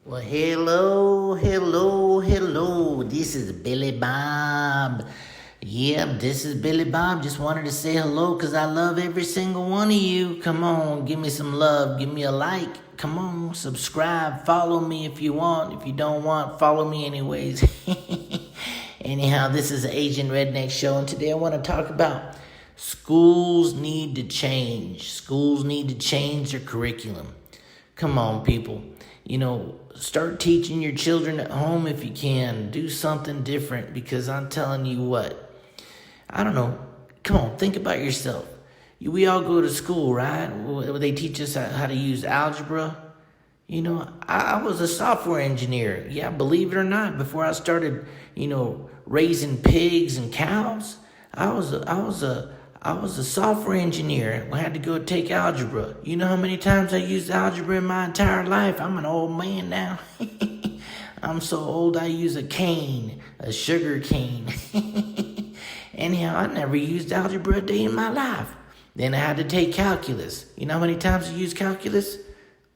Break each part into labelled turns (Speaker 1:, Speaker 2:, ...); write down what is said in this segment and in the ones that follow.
Speaker 1: Well, hello. This is Billy Bob. Yep, this is Billy Bob. Just wanted to say hello because I love every single one of you. Come on, give me some love. Give me a like. Come on, subscribe. Follow me if you want. If you don't want, follow me anyways. Anyhow, this is the Asian Redneck Show, and today I want to talk about schools need to change. Schools need to change their curriculum. Come on, people. Start teaching your children at home if you can. Do something different because I'm telling you what. I don't know. Come on, think about yourself. We all go to school, right? They teach us how to use algebra. I was a software engineer. Yeah, believe it or not, before I started, raising pigs and cows, I was a software engineer. I had to go take algebra. You know how many times I used algebra in my entire life? I'm an old man now. I'm so old I use a cane, a sugar cane. Anyhow, I never used algebra a day in my life. Then I had to take calculus. You know how many times I used calculus?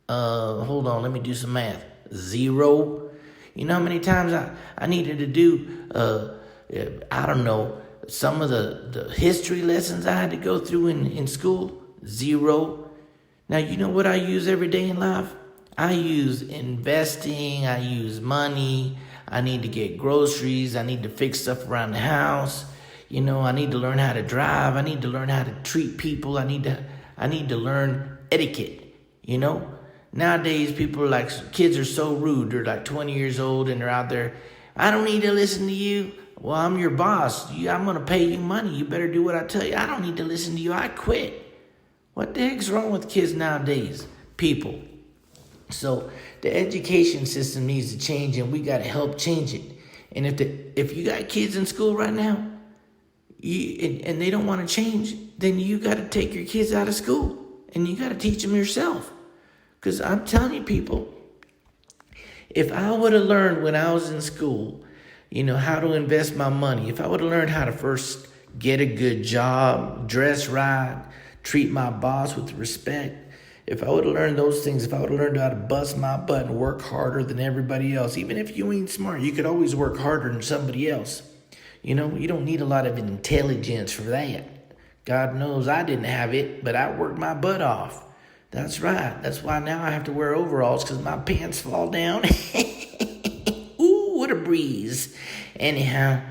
Speaker 1: Hold on, let me do some math. 0. You know how many times I needed to do, I don't know, some of the history lessons I had to go through in school? 0. Now, you know what I use every day in life? I use investing. I use money. I need to get groceries. I need to fix stuff around the house. I need to learn how to drive. I need to learn how to treat people. I need to learn etiquette, Nowadays, kids are so rude. They're like 20 years old and they're out there. I don't need to listen to you. Well, I'm your boss. I'm going to pay you money. You better do what I tell you. I don't need to listen to you. I quit. What the heck's wrong with kids nowadays? People. So the education system needs to change, and we got to help change it. And if you got kids in school right now, and they don't want to change, then you got to take your kids out of school, and you got to teach them yourself. Because I'm telling you, people, if I would have learned when I was in school, how to invest my money. If I would have learned how to first get a good job, dress right, treat my boss with respect. If I would have learned those things, if I would have learned how to bust my butt and work harder than everybody else, even if you ain't smart, you could always work harder than somebody else. You don't need a lot of intelligence for that. God knows I didn't have it, but I worked my butt off. That's right. That's why now I have to wear overalls because my pants fall down. What a breeze. Anyhow,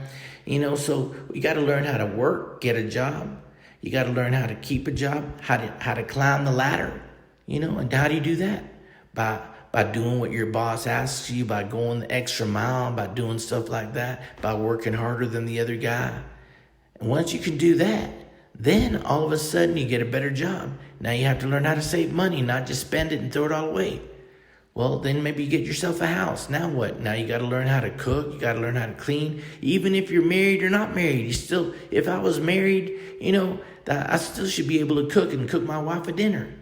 Speaker 1: so we got to learn how to work, get a job. You got to learn how to keep a job, how to climb the ladder, and how do you do that? By doing what your boss asks you, by going the extra mile, by doing stuff like that, by working harder than the other guy. And once you can do that, then all of a sudden you get a better job. Now you have to learn how to save money, not just spend it and throw it all away. Well, then maybe you get yourself a house. Now what? Now you got to learn how to cook. You got to learn how to clean. Even if you're married or not married, if I was married, I still should be able to cook and cook my wife a dinner.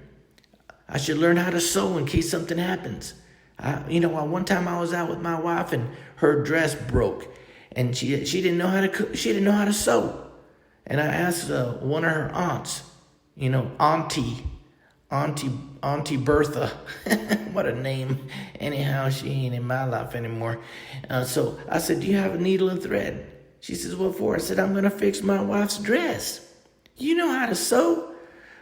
Speaker 1: I should learn how to sew in case something happens. One time I was out with my wife and her dress broke, and she didn't know how to cook. She didn't know how to sew. And I asked one of her aunts, Auntie Bertha. What a name. Anyhow, she ain't in my life anymore. So I said, do you have a needle and thread? She says, what for? I said, I'm going to fix my wife's dress. You know how to sew?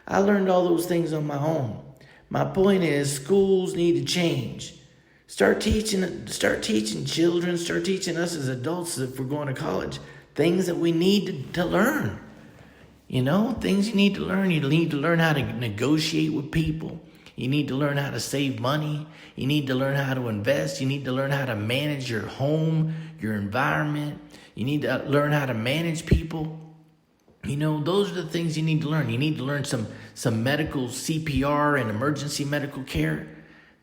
Speaker 1: I learned all those things on my own. My point is, schools need to change. Start teaching children, start teaching us as adults if we're going to college, things that we need to learn. Things you need to learn. You need to learn how to negotiate with people. You need to learn how to save money. You need to learn how to invest. You need to learn how to manage your home, your environment. You need to learn how to manage people. Those are the things you need to learn. You need to learn some medical CPR and emergency medical care,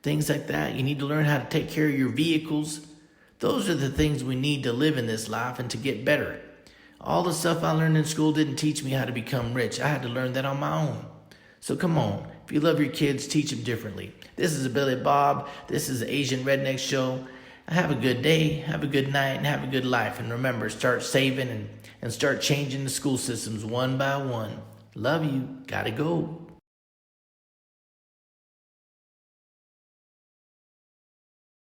Speaker 1: things like that. You need to learn how to take care of your vehicles. Those are the things we need to live in this life and to get better. All the stuff I learned in school didn't teach me how to become rich. I had to learn that on my own. So come on, if you love your kids, teach them differently. This is Billy Bob. This is the Asian Redneck Show. Have a good day, have a good night, and have a good life. And remember, start saving and start changing the school systems one by one. Love you. Gotta go.